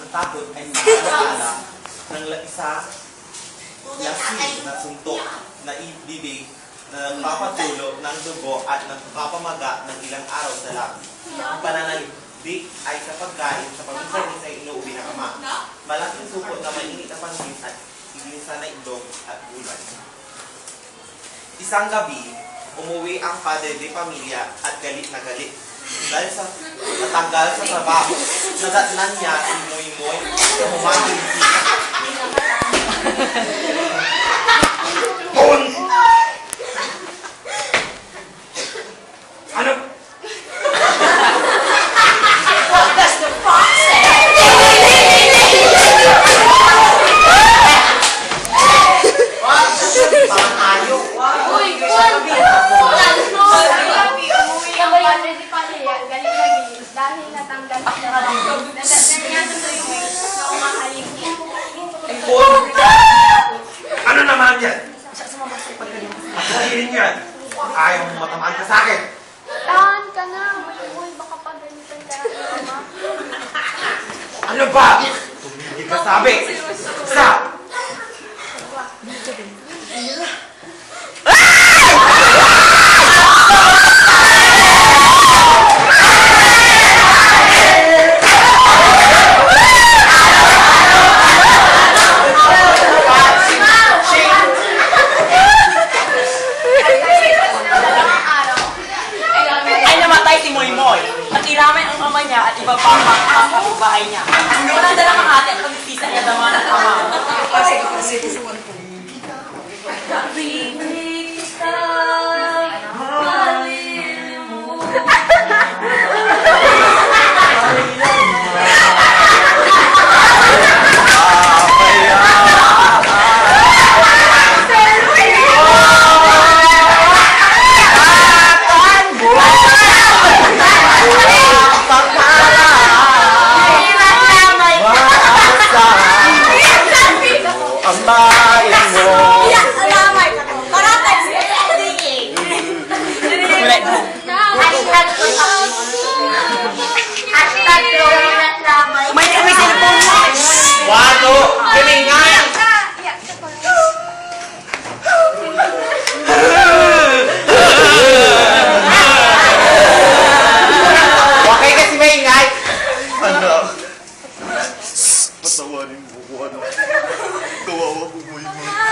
takot ay nakakala ng isa lasing na suntok na ibibig na nagpapatulo ng dugo at nagpapamaga ng ilang araw sa labi. Ang pananalimbik ay sa pagkain sa paminsan ay inuuwi ng ama. Malaking supot na mainit na pangin at iginisa na itlog at gulay. Isang gabi, umuwi ang padre de pamilya at galit na galit. Dahil sa natanggal sa trabaho, nadatnan niya si Moy Moy na humahindi. Ano? What does the fox say? Parang ayaw. Uy, ang padre di pamilya, galing na galing dahil natanggal siya. Nadatnan niya si Moy Moy na umahaligi. Ano naman yan? Sahihin yan. Ayaw mo matamaan ka sa akin. Tahan ka na, Moy, baka pagalitan ka ng ama. Ano ba? Tumigil ka sabi. Isa. Ay namatay si Moy Moy at iramay ang ama niya at iba pa ang kapitbahay niya. Unang dala ng ate at pagtisa niya naman ang ama. Ang bayan mo. May kami cellphone mo. Wato! Kamingay! Okay kasi maingay! Anak. Patawarin mo ko, anak. Kawawa ko mo yung mga.